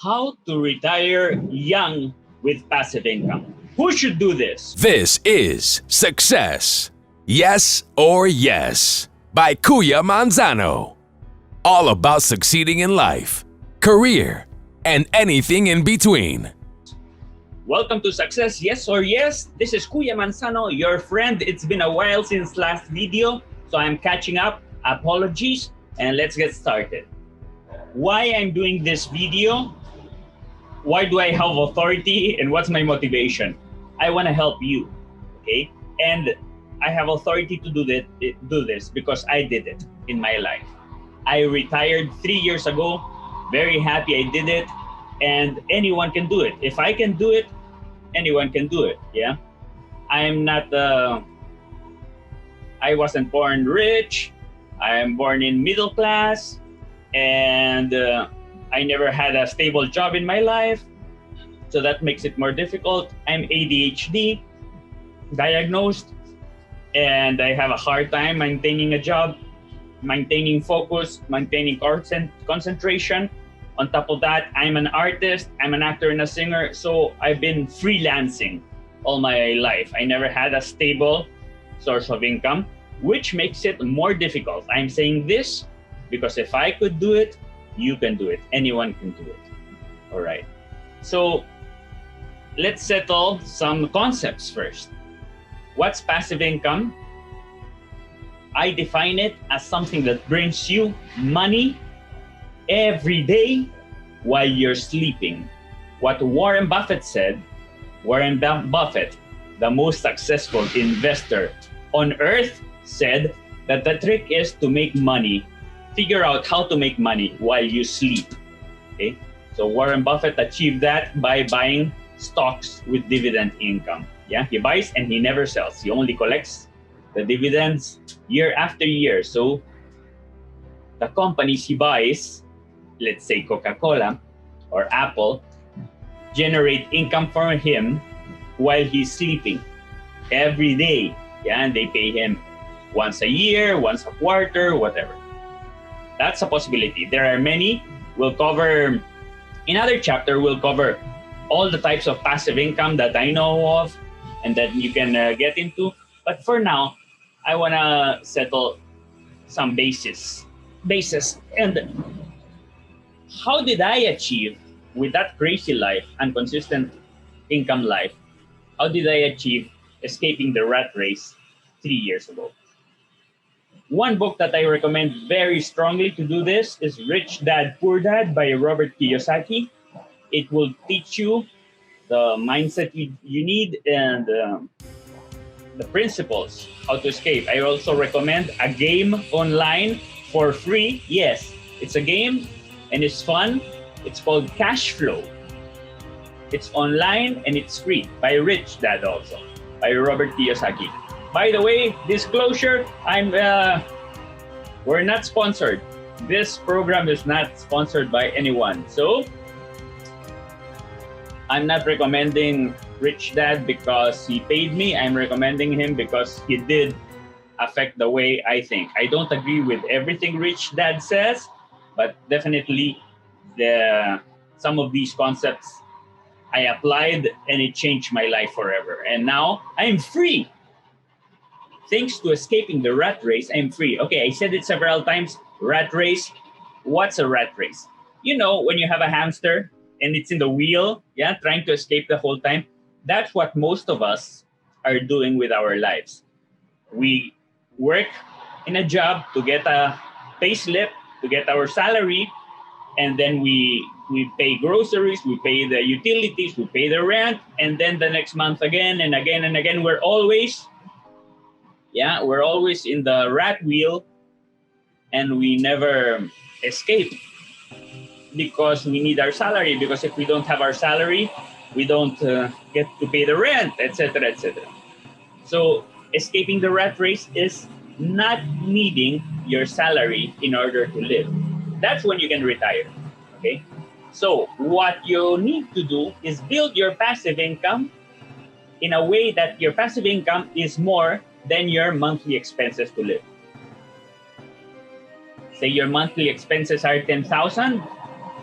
How to retire young with passive income. Who should do this? This is Success, Yes or Yes, by Kuya Manzano. All about succeeding in life, career, and anything in between. Welcome to Success, Yes or Yes. This is Kuya Manzano, your friend. It's been a while since last video, so I'm catching up. Apologies, and let's get started. Why I'm doing this video? Why do I have authority, and what's my motivation? I want to help you, okay? And I have authority to do this because I did it in my life. I retired 3 years ago. Very happy I did it, and anyone can do it. If I can do it, anyone can do it. Yeah, I'm not. I wasn't born rich. I am born in middle class, and I never had a stable job in my life, so that makes it more difficult. I'm ADHD diagnosed, and I have a hard time maintaining a job, maintaining focus, maintaining concentration. On top of that, I'm an artist, I'm an actor and a singer, so I've been freelancing all my life. I never had a stable source of income, which makes it more difficult. I'm saying this because if I could do it, you can do it. Anyone can do it. All right. So let's settle some concepts first. What's passive income? I define it as something that brings you money every day while you're sleeping. What Warren Buffett said, Warren Buffett, the most successful investor on earth, said that the trick is to make money. Figure out how to make money while you sleep. Okay? So Warren Buffett achieved that by buying stocks with dividend income. Yeah, he buys and he never sells. He only collects the dividends year after year. So the companies he buys, let's say Coca-Cola or Apple, generate income for him while he's sleeping every day. Yeah, and they pay him once a year, once a quarter, whatever. That's a possibility. There are many. We'll cover, in other chapter, we'll cover all the types of passive income that I know of and that you can get into. But for now, I want to settle some basis. And how did I achieve, with that crazy life and consistent income life, how did I achieve escaping the rat race 3 years ago? One book that I recommend very strongly to do this is Rich Dad, Poor Dad by Robert Kiyosaki. It will teach you the mindset you need and the principles, how to escape. I also recommend a game online for free. Yes, it's a game and it's fun. It's called Cash Flow. It's online and it's free by Rich Dad also, by Robert Kiyosaki. By the way, disclosure, we're not sponsored. This program is not sponsored by anyone. So I'm not recommending Rich Dad because he paid me. I'm recommending him because he did affect the way I think. I don't agree with everything Rich Dad says, but definitely some of these concepts I applied and it changed my life forever. And now I'm free. Thanks to escaping the rat race, I'm free. Okay, I said it several times. Rat race. What's a rat race? You know, when you have a hamster and it's in the wheel, yeah, trying to escape the whole time. That's what most of us are doing with our lives. We work in a job to get a pay slip, to get our salary, and then we pay groceries, we pay the utilities, we pay the rent, and then the next month again and again and again. We're always in the rat wheel, and we never escape because we need our salary. Because if we don't have our salary, we don't get to pay the rent, etc., etc. So escaping the rat race is not needing your salary in order to live. That's when you can retire. Okay. So what you need to do is build your passive income in a way that your passive income is more than your monthly expenses to live. Say your monthly expenses are 10,000,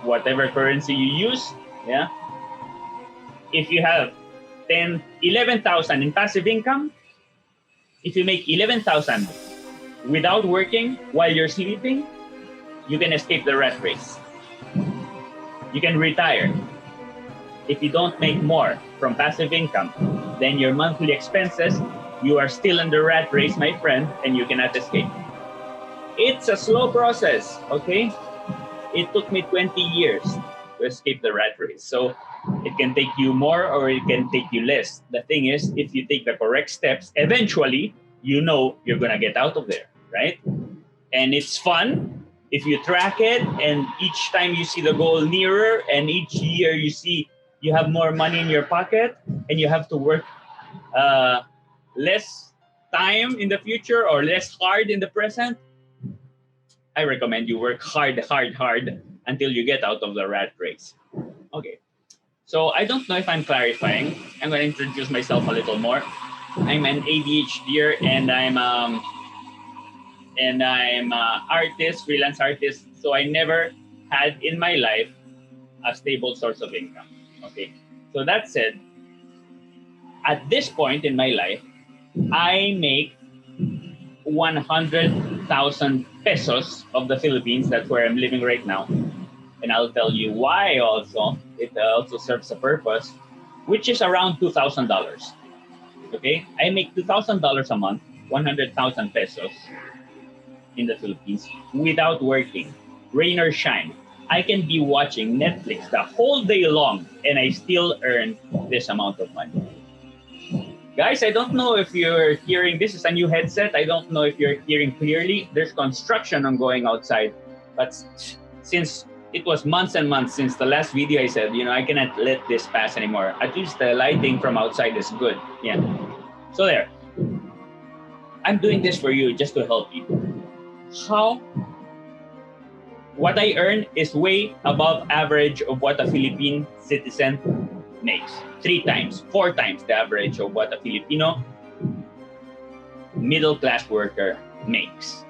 whatever currency you use. Yeah. If you have 11,000 in passive income, if you make 11,000 without working while you're sleeping, you can escape the rat race. You can retire. If you don't make more from passive income than your monthly expenses, you are still in the rat race, my friend, and you cannot escape. It's a slow process, okay? It took me 20 years to escape the rat race. So it can take you more or it can take you less. The thing is, if you take the correct steps, eventually, you know you're going to get out of there, right? And it's fun if you track it, and each time you see the goal nearer, and each year you see you have more money in your pocket, and you have to work less time in the future or less hard in the present. I recommend you work hard until you get out of the rat race. Okay. So I don't know if I'm clarifying. I'm going to introduce myself a little more. I'm an ADHDer, and I'm artist, freelance artist. So I never had in my life a stable source of income. Okay. So that said, at this point in my life, I make 100,000 pesos of the Philippines. That's where I'm living right now. And I'll tell you why also. It also serves a purpose, which is around $2,000. Okay? I make $2,000 a month, 100,000 pesos in the Philippines without working, rain or shine. I can be watching Netflix the whole day long and I still earn this amount of money. Guys, I don't know if you're hearing, this is a new headset. I don't know if you're hearing clearly. There's construction ongoing outside. But since it was months and months since the last video, I said, I cannot let this pass anymore. At least the lighting from outside is good. Yeah. So there. I'm doing this for you just to help you. What I earn is way above average of what a Philippine citizen makes. 3 times, 4 times the average of what a Filipino middle-class worker makes.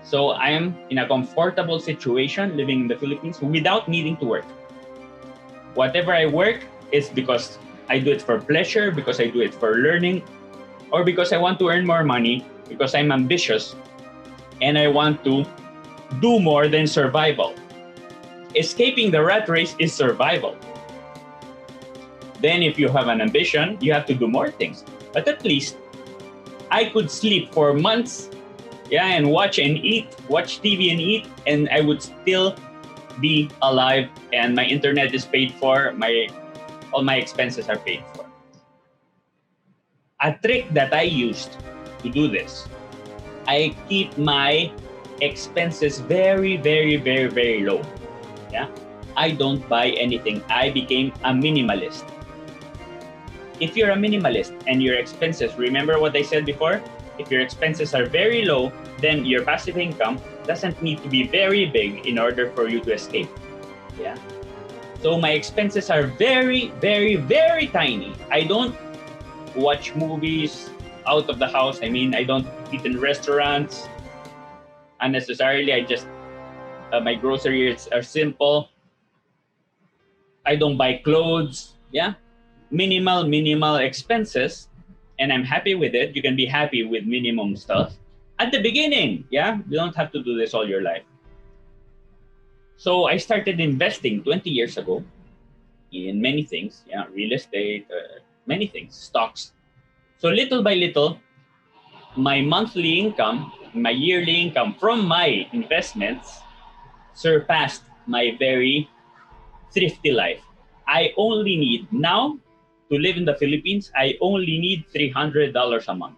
So I am in a comfortable situation living in the Philippines without needing to work. Whatever I work is because I do it for pleasure, because I do it for learning, or because I want to earn more money, because I'm ambitious, and I want to do more than survival. Escaping the rat race is survival. Then if you have an ambition, you have to do more things. But at least I could sleep for months, and watch TV and eat, and I would still be alive, and my internet is paid for, all my expenses are paid for. A trick that I used to do this, I keep my expenses very, very, very, very low. Yeah, I don't buy anything. I became a minimalist. If you're a minimalist and your expenses, remember what I said before? If your expenses are very low, then your passive income doesn't need to be very big in order for you to escape. Yeah. So my expenses are very, very, very tiny. I don't watch movies out of the house. I don't eat in restaurants unnecessarily. I just, my groceries are simple. I don't buy clothes. Yeah. Minimal expenses, and I'm happy with it. You can be happy with minimum stuff at the beginning. Yeah, you don't have to do this all your life. So I started investing 20 years ago in many things. Yeah, real estate, many things, stocks. So little by little, my monthly income, my yearly income from my investments surpassed my very thrifty life. I only need now, to live in the Philippines, I only need $300 a month.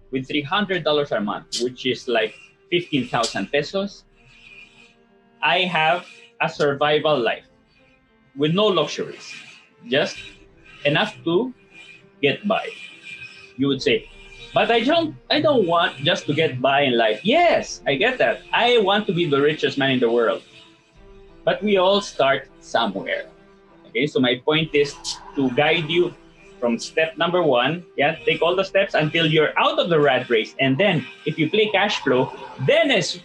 With $300 a month, which is like 15,000 pesos, I have a survival life with no luxuries, just enough to get by. You would say, but I don't want just to get by in life. Yes, I get that. I want to be the richest man in the world. But we all start somewhere. Okay, so my point is to guide you from step number 1. Yeah, take all the steps until you're out of the rat race. And then if you play cash flow, then is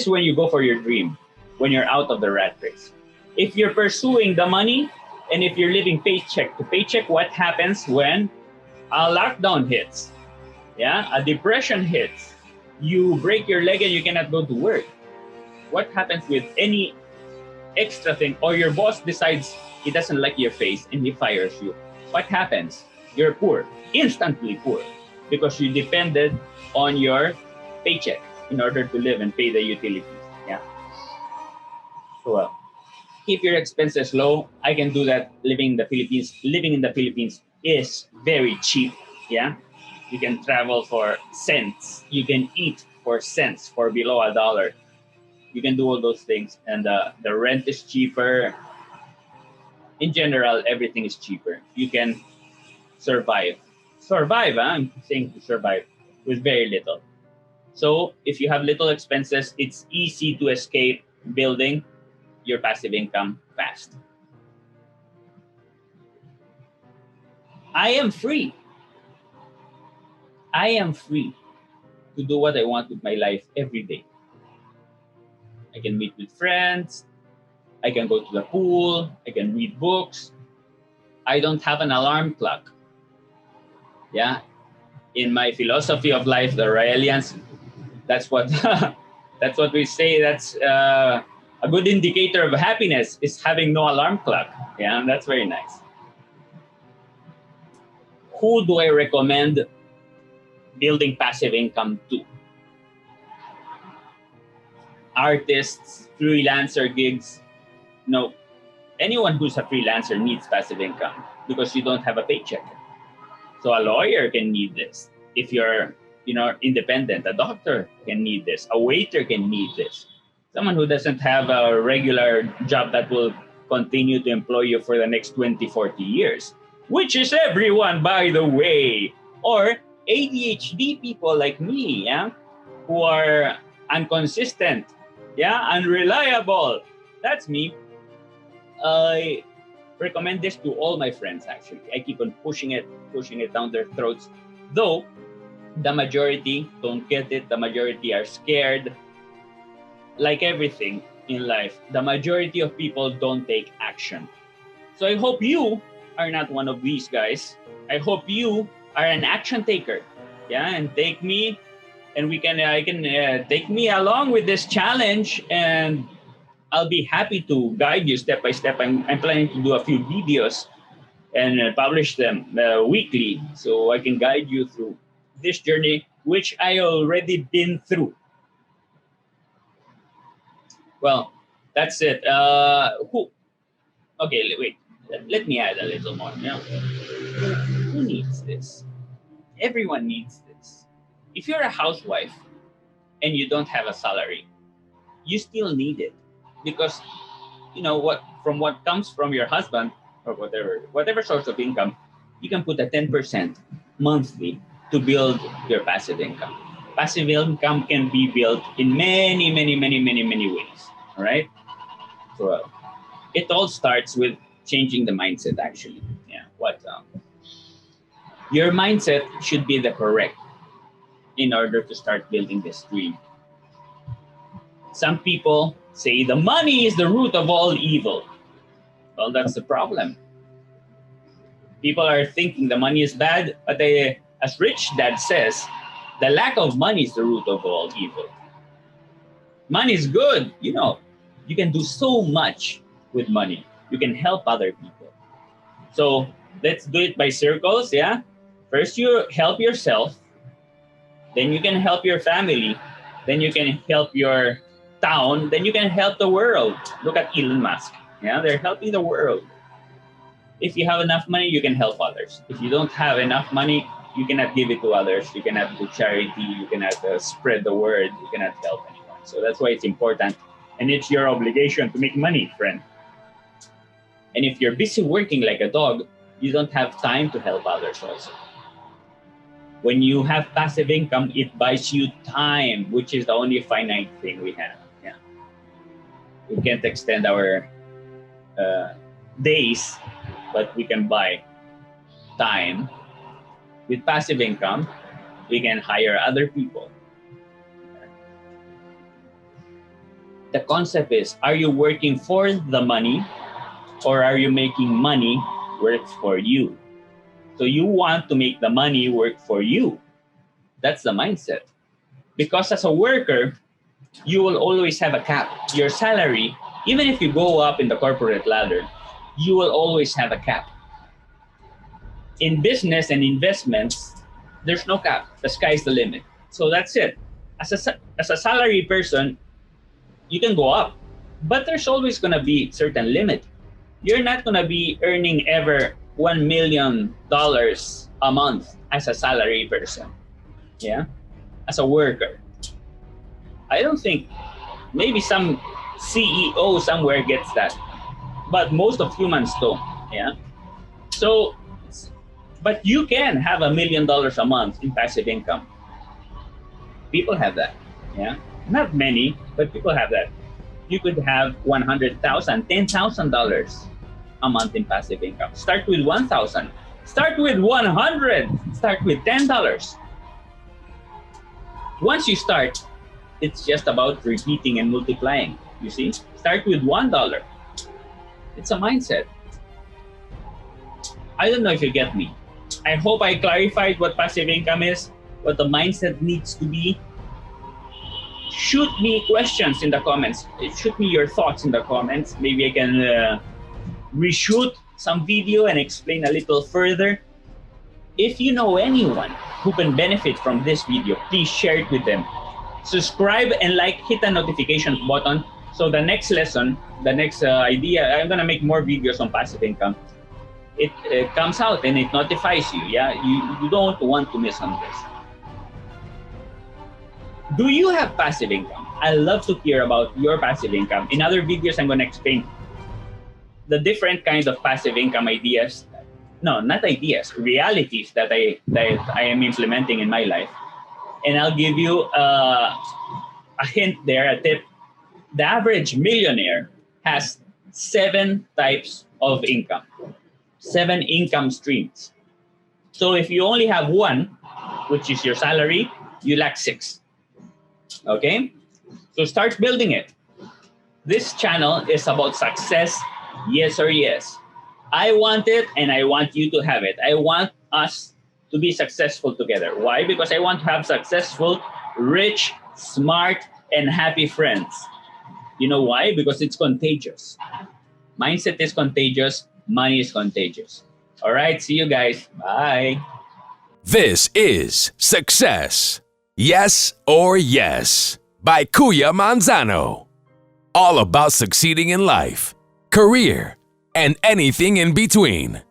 when you go for your dream. when you're out of the rat race. If you're pursuing the money and if you're living paycheck to paycheck, what happens when a lockdown hits? Yeah, a depression hits. You break your leg and you cannot go to work. What happens with any extra thing, or your boss decides he doesn't like your face and he fires you? What happens? You're poor, instantly poor, because you depended on your paycheck in order to live and pay the utilities. Yeah. So keep your expenses low. I can do that living in the Philippines. Living in the Philippines is very cheap. Yeah. You can travel for cents. You can eat for cents, for below $1. You can do all those things, and the rent is cheaper. In general, everything is cheaper. You can survive. Survive, huh? I'm saying to survive with very little. So if you have little expenses, it's easy to escape building your passive income fast. I am free. I am free to do what I want with my life every day. I can meet with friends. I can go to the pool. I can read books. I don't have an alarm clock. Yeah. In my philosophy of life, the Raelians, that's what that's what we say. That's a good indicator of happiness is having no alarm clock. Yeah, that's very nice. Who do I recommend building passive income to? Artists, freelancer gigs. No, anyone who's a freelancer needs passive income because you don't have a paycheck. So a lawyer can need this. If you're, independent, a doctor can need this. A waiter can need this. Someone who doesn't have a regular job that will continue to employ you for the next 20, 40 years, which is everyone, by the way. Or ADHD people like me, yeah, who are inconsistent, yeah, unreliable. That's me. I recommend this to all my friends, actually. I keep on pushing it down their throats. Though the majority don't get it, the majority are scared. Like everything in life, the majority of people don't take action. So I hope you are not one of these guys. I hope you are an action taker. Yeah, and take me, and I can take me along with this challenge, and I'll be happy to guide you step by step. I'm planning to do a few videos and publish them weekly so I can guide you through this journey, which I already been through. Well, that's it. Okay, wait. Let me add a little more. Who needs this? Everyone needs this. If you're a housewife and you don't have a salary, you still need it because what comes from your husband or whatever source of income, you can put a 10% monthly to build your passive income. Passive income can be built in many, many, many, many, many ways. All right. So it all starts with changing the mindset. Actually, yeah. Your mindset should be the correct in order to start building this dream. Some people say the money is the root of all evil. Well, that's the problem. People are thinking the money is bad, but as Rich Dad says, the lack of money is the root of all evil. Money is good. You can do so much with money. You can help other people. So let's do it by circles, yeah? First, you help yourself. Then you can help your family. Then you can help your town. Then you can help the world. Look at Elon Musk. Yeah, they're helping the world. If you have enough money, you can help others. If you don't have enough money, you cannot give it to others. You cannot do charity. You cannot spread the word. You cannot help anyone. So that's why it's important. And it's your obligation to make money, friend. And if you're busy working like a dog, you don't have time to help others also. When you have passive income, it buys you time, which is the only finite thing we have. Yeah. We can't extend our days, but we can buy time. With passive income, we can hire other people. The concept is, are you working for the money or are you making money work for you? So you want to make the money work for you. That's the mindset. Because as a worker, you will always have a cap. Your salary, even if you go up in the corporate ladder, you will always have a cap. In business and investments, there's no cap. The sky's the limit. So that's it. As a salary person, you can go up, but there's always going to be certain limit. You're not going to be earning ever $1 million a month as a salary person. Yeah. As a worker. I don't think, maybe some CEO somewhere gets that, but most of humans don't. Yeah. So, but you can have $1 million a month in passive income. People have that. Yeah. Not many, but people have that. You could have $100,000, $10,000 a month in passive income. Start with 1,000. Start with 100. Start with $10. Once you start, it's just about repeating and multiplying. You see? Start with $1. It's a mindset. I don't know if you get me. I hope I clarified what passive income is, what the mindset needs to be. Shoot me questions in the comments. Shoot me your thoughts in the comments. Maybe I can reshoot some video and explain a little further. If you know anyone who can benefit from this video, please share it with them. Subscribe and hit the notification button. So the next lesson, the next idea, I'm gonna make more videos on passive income. It comes out and it notifies you. Yeah, you don't want to miss on this. Do you have passive income? I love to hear about your passive income. In other videos, I'm going to explain the different kinds of passive income ideas. No, not ideas, realities that I am implementing in my life. And I'll give you a hint there, a tip. The average millionaire has 7 types of income, 7 income streams. So if you only have one, which is your salary, you lack 6. Okay, so start building it. This channel is about success, yes or yes. I want it and I want you to have it. I want us to be successful together. Why? Because I want to have successful, rich, smart, and happy friends. You know why? Because it's contagious. Mindset is contagious. Money is contagious. All right, see you guys. Bye. This is Success, Yes or Yes by Kuya Manzano. All about succeeding in life, career, and anything in between.